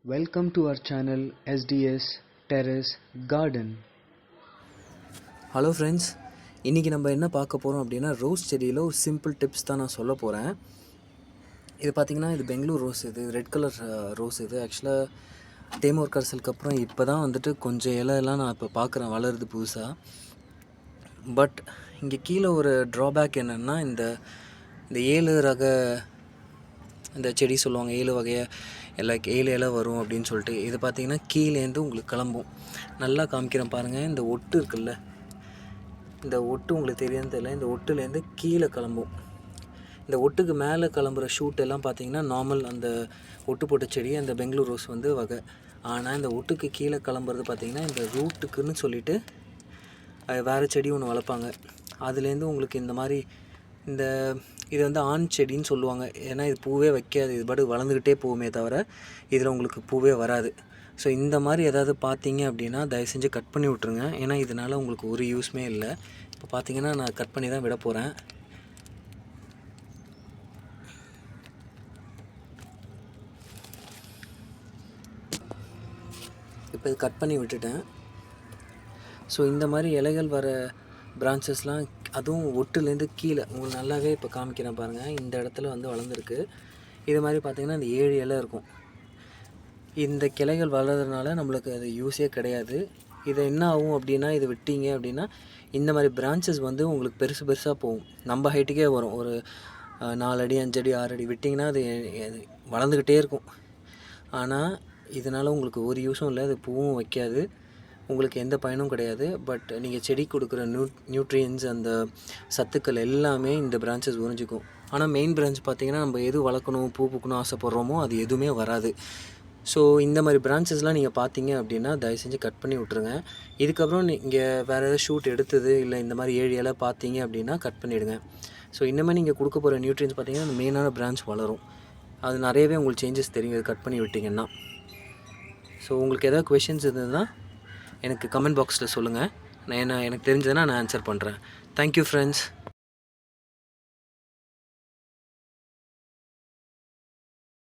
Welcome to our channel SDS Terrace Garden. Hello friends, இன்றைக்கி நம்ம என்ன பார்க்க போகிறோம் அப்படின்னா ரோஸ் செடியில் ஒரு சிம்பிள் டிப்ஸ் தான் நான் சொல்ல போகிறேன். இது பார்த்திங்கன்னா இது பெங்களூர் ரோஸ், இது ரெட் கலர் ரோஸ். இது ஆக்சுவலாக தேமூர் கரிசலுக்கு அப்புறம் இப்போ தான் வந்துட்டு கொஞ்சம் இலையெல்லாம் நான் இப்போ பார்க்குறேன் வளருது புதுசாக. பட் இங்கே கீழே ஒரு ட்ராபேக் என்னென்னா இந்த 7 ரக இந்த செடி சொல்லுவாங்க, 7 வகையை 7 இலை வரும் அப்படின்னு சொல்லிட்டு. இது பார்த்திங்கன்னா கீழேருந்து உங்களுக்கு கிளம்பும். நல்லா காமிக்கிறேன் பாருங்கள். இந்த ஒட்டு இருக்குல்ல, இந்த ஒட்டு உங்களுக்கு தெரியாதுன்னு தெரியல, இந்த ஒட்டுலேருந்து கீழே கிளம்பும். இந்த ஒட்டுக்கு மேலே கிளம்புற ஷூட் எல்லாம் பார்த்திங்கன்னா நார்மல் அந்த ஒட்டு போட்ட செடி, அந்த பெங்களூர் ரோஸ் வந்து வகை. ஆனால் இந்த ஒட்டுக்கு கீழே கிளம்புறது பார்த்திங்கன்னா இந்த ரூட்டுக்குன்னு சொல்லிவிட்டு வேறு செடி ஒன்று வளர்ப்பாங்க. அதுலேருந்து உங்களுக்கு இந்த மாதிரி இது வந்து ஆண் செடின்னு சொல்லுவாங்க. ஏன்னா இது பூவே வைக்காது, இது பாட்டு வளர்ந்துக்கிட்டே போகுமே தவிர இதில் உங்களுக்கு பூவே வராது. ஸோ இந்த மாதிரி எதாவது பார்த்தீங்க அப்படின்னா தயவு செஞ்சு கட் பண்ணி விட்ருங்க. ஏன்னா இதனால் உங்களுக்கு ஒரு யூஸ்மே இல்லை. இப்போ பார்த்தீங்கன்னா நான் கட் பண்ணி தான் விட போகிறேன். இப்போ இது கட் பண்ணி விட்டுட்டேன். ஸோ இந்த மாதிரி இலைகள் வர பிரான்ச்சஸ்லாம், அதுவும் ஒட்டுலேருந்து கீழே உங்களுக்கு நல்லாவே இப்போ காமிக்கிறேன் பாருங்கள். இந்த இடத்துல வந்து வளர்ந்துருக்கு. இது மாதிரி பார்த்திங்கன்னா இந்த 7 இலை இருக்கும். இந்த கிளைகள் வளர்கிறதுனால நம்மளுக்கு அது யூஸே கிடையாது. இதை என்ன ஆகும் அப்படின்னா, இது விட்டீங்க அப்படின்னா இந்த மாதிரி பிரான்ச்சஸ் வந்து உங்களுக்கு பெருசாக போகும். நம்ம ஹைட்டுக்கே வரும். ஒரு 4 அடி 5 அடி 6 அடி விட்டிங்கன்னா அது வளர்ந்துக்கிட்டே இருக்கும். ஆனால் இதனால் உங்களுக்கு ஒரு யூஸும் இல்லை. அது பூவும் வைக்காது, உங்களுக்கு எந்த பயனும் கிடையாது. பட் நீங்கள் செடி கொடுக்குற நியூட்ரியன்ஸ், அந்த சத்துக்கள் எல்லாமே இந்த பிரான்ச்சஸ் உறிஞ்சிக்கும். ஆனால் மெயின் பிரான்ச் பார்த்திங்கன்னா நம்ம எது வளர்க்கணும், பூ பூக்கணும் ஆசைப்பட்றோமோ அது எதுவுமே வராது. ஸோ இந்த மாதிரி பிரான்ச்சஸ்லாம் நீங்கள் பார்த்தீங்க அப்படின்னா தயவு செஞ்சு கட் பண்ணி விட்ருங்க. இதுக்கப்புறம் நீங்கள் வேறு ஏதாவது ஷூட் எடுத்தது இல்லை இந்த மாதிரி 7 இலை பார்த்தீங்க அப்படின்னா கட் பண்ணிவிடுங்க. ஸோ இன்னமே நீங்கள் கொடுக்க போகிற நியூட்ரியன்ஸ் பார்த்திங்கன்னா அந்த மெயினான பிரான்ச் வளரும். அது நிறையவே உங்களுக்கு சேஞ்சஸ் தெரியும் கட் பண்ணி விட்டிங்கன்னா. ஸோ உங்களுக்கு எதாவது கொஷின்ஸ் இருந்ததுன்னா எனக்கு கமெண்ட் பாக்ஸில் சொல்லுங்கள். எனக்கு தெரிஞ்சதுன்னா நான் ஆன்சர் பண்ணுறேன். Thank you friends.